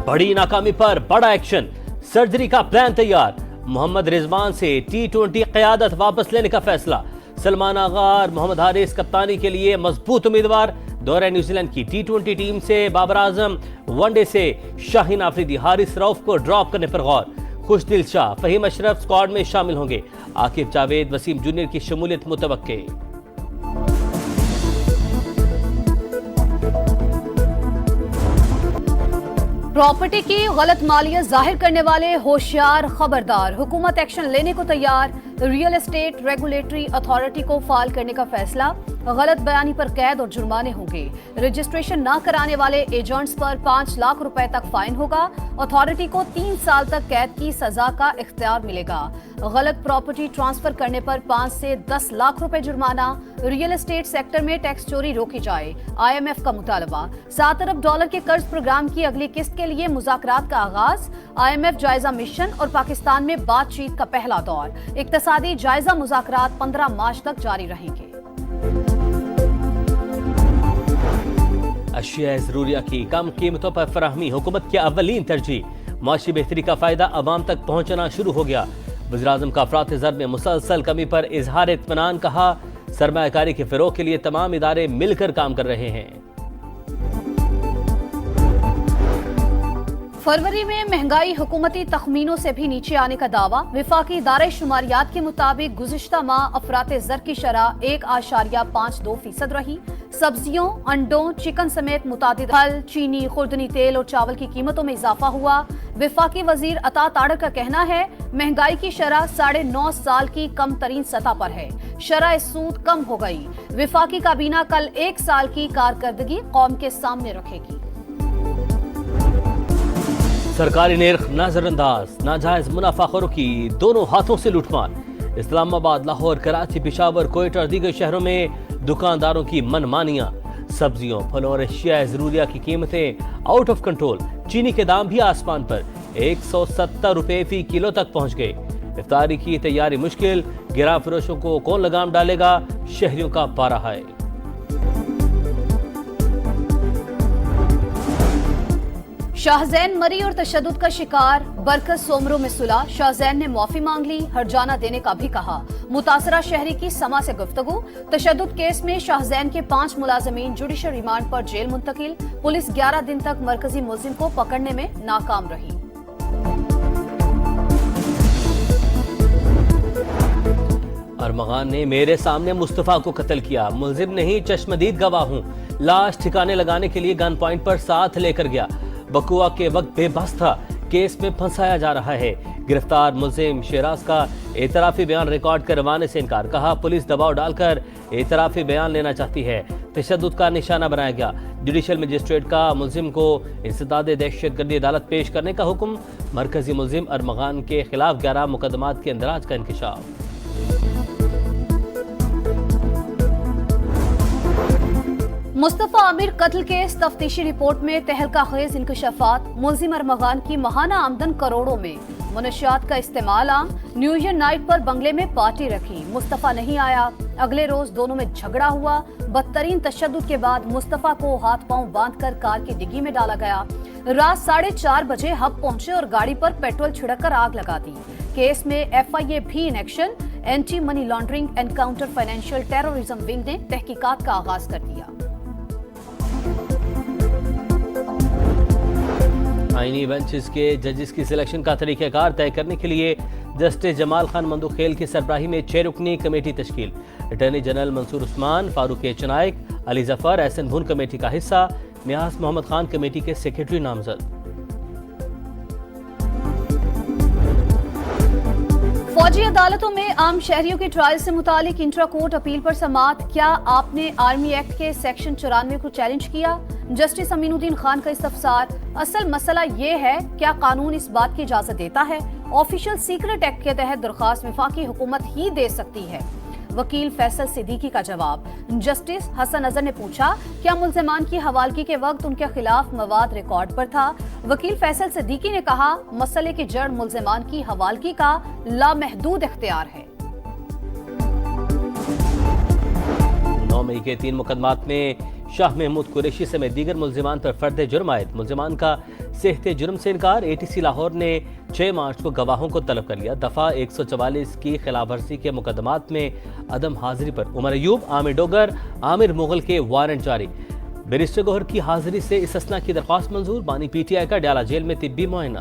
बड़ी नाकामी पर बड़ा एक्शन, सर्जरी का प्लान तैयार। मोहम्मद रिजवान से T20 क़यादत वापस लेने का फैसला। सलमान आगा और मोहम्मद हारिस कप्तानी के लिए मजबूत उम्मीदवार। दौरे न्यूजीलैंड की T20 टीम से बाबर आजम, वनडे से शाहीन आफरीदी, हारिस रऊफ को ड्रॉप करने पर गौर। खुशदिल शाह, फहीम अशरफ स्क्वाड में शामिल होंगे। आकिब जावेद, वसीम जूनियर की शमूलियत मुतवक्के। प्रॉपर्टी की गलत मालियत जाहिर करने वाले होशियार खबरदार, हुकूमत एक्शन लेने को तैयार। रियल एस्टेट रेगुलेटरी अथॉरिटी को फाल करने का फैसला। गलत बयानी पर कैद और जुर्माने होंगे। रजिस्ट्रेशन न कराने वाले एजेंट्स पर 5 लाख रुपए तक फाइन होगा। अथॉरिटी को 3 साल तक कैद की सजा का इख्तियार मिलेगा। गलत प्रॉपर्टी ट्रांसफर करने पर 5 से 10 लाख रुपए जुर्माना। रियल एस्टेट सेक्टर में टैक्स चोरी रोकी जाए, IMF का मुतालबा। $7 अरब के कर्ज प्रोग्राम की अगली किस्त के लिए मुज़ाकरात का आगाज। IMF जायजा मिशन और पाकिस्तान में बातचीत का पहला दौर। इक्तसादी जायजा मुज़ाकरात 15 मार्च तक जारी रहेंगे। अशिया ज़रूरिया की कम कीमतों पर फराहमी हुकूमत की अव्वलीन तरजीह। माशी बेहतरी का फायदा अवाम तक पहुंचना शुरू हो गया। वज़ीर-ए-आज़म का अफरात ज़र में मुसलसल कमी पर इजहार इत्मीनान। कहा, सरमायाकारी के फ़रोग़ के लिए तमाम इदारे मिलकर काम कर रहे हैं। फरवरी में महंगाई हुकूमती तखमीनों से भी नीचे आने का दावा। विफाकी इदारे शुमारियात के मुताबिक गुज़िश्ता माह अफराते ज़र की शरह 1.52% रही। सब्जियों, अंडों, चिकन समेत मुतादिद फल, चीनी, खुर्दनी तेल और चावल की कीमतों में इजाफा हुआ। विफाकी वजीर अता ताड़र का कहना है, महंगाई की शरह 9.5 साल की कम तरीन सतह पर है। शरह सूद कम हो गई। विफाकी काबीना कल 1 साल की कारकर्दगी कौम के सामने रखेगी। सरकारी निर्ख नजरअंदाज, नाजायज मुनाफाखोरों की दोनों हाथों से लूटमार। इस्लामाबाद, लाहौर, कराची, पेशावर, कोयटा और दीगर शहरों में दुकानदारों की मनमानियां। सब्जियों, फलों और अशिया ज़रूरिया की कीमतें आउट ऑफ कंट्रोल। चीनी के दाम भी आसमान पर, 170 रुपए फी किलो तक पहुंच गए। इफ्तारी की तैयारी मुश्किल। गिरा फरोशों को कौन लगाम डालेगा, शहरियों का पारा है। शाहजैन मरी और तशद्दुद का शिकार, बरकत सोमरों में सुलह। शाहजैन ने माफी मांग ली, हर्जाना देने का भी कहा। मुतासरा शहरी की समा से गुफ्तगू। तशद्दुद केस में शाहजैन के 5 मुलाजमीन जुडिशल रिमांड पर जेल मुंतकिल। पुलिस 11 दिन तक मरकजी मुलजिम को पकड़ने में नाकाम रही। अरमगान ने मेरे सामने मुस्तफा को कत्ल किया, मुलजिम नहीं चश्मदीद गवाह हूं। लाश ठिकाने लगाने के लिए गन पॉइंट पर साथ लेकर गया। बकुआ के वक्त बेबस था, केस में फंसाया जा रहा है। गिरफ्तार मुलजिम शेराज का एतराफी बयान रिकॉर्ड करवाने से इनकार। कहा, पुलिस दबाव डालकर एतराफी बयान लेना चाहती है। तशद्दुद का निशाना बनाया गया। जुडिशल मजिस्ट्रेट का मुलजिम को इंसदाद दहशतगर्दी अदालत पेश करने का हुक्म। मरकजी मुलजिम अरमगान के खिलाफ 11 मुकदमात के इंदराज का इंकशाफ। मुस्तफा आमिर कत्ल केस तफ्तीशी रिपोर्ट में तहलका खेज इंकशाफात। मुलजिम अरमगान की माहाना आमदन करोड़ों में। मुनशियात का इस्तेमाल आम। न्यू ईयर नाइट पर बंगले में पार्टी रखी, मुस्तफा नहीं आया। अगले रोज दोनों में झगड़ा हुआ। बदतरीन तशद्दुद के बाद मुस्तफा को हाथ पांव बांधकर कार की डिग्गी में डाला गया। रात 4:30 बजे हब पहुंचे और गाड़ी पर पेट्रोल छिड़ककर आग लगा दी। केस में FIA भी in action. Anti money laundering and counter financial terrorism wing ने तहकीकात का आगाज कर दिया। आईनी बेंचेस के जजेस की सिलेक्शन का तरीक़ाकार तय करने के लिए जस्टिस जमाल खान मंदुखेल की सरबराही में 6 रुकनी कमेटी तश्कील। अटॉर्नी जनरल मंसूर उस्मान, फारूक चनाइक, अली जफर, एहसन भुन कमेटी का हिस्सा। नियाज मोहम्मद खान कमेटी के सेक्रेटरी नामजद। फौजी अदालतों में आम शहरियों के ट्रायल से मुतालिक इंट्रा कोर्ट अपील पर समाअत। क्या आपने आर्मी एक्ट के सेक्शन 94 को चैलेंज किया? जस्टिस अमीनुद्दीन खान का इस्तफसार। असल मसला ये है, क्या कानून इस बात की इजाजत देता है? ऑफिशियल सीक्रेट एक्ट के तहत दरखास्त वफाकी हुकूमत ही दे सकती है। वकील फैसल सिद्दीकी का जवाब। जस्टिस हसन अजहर ने पूछा, क्या मुल्ज़िमान की हवालगी के वक्त उनके खिलाफ मवाद रिकॉर्ड पर था? वकील फैसल सिद्दीकी ने कहा, मसले की जड़ मुल्ज़िमान की हवालगी का लामहदूद इख्तियार है। 9 मई के 3 मुकदमात में شاہ محمود قریشی سمیت دیگر ملزمان پر فرد جرم عائد۔ ملزمان کا صحت جرم سے انکار۔ ATC لاہور نے 6 مارچ کو گواہوں کو طلب کر لیا۔ دفعہ 144 کی خلاف ورزی کے مقدمات میں عدم حاضری پر عمر ایوب، عامر ڈوگر، عامر مغل کے وارنٹ جاری۔ بیرسٹر گوہر کی حاضری سے استثناء کی درخواست منظور۔ بانی PTI کا ڈیالہ جیل میں طبی معائنہ۔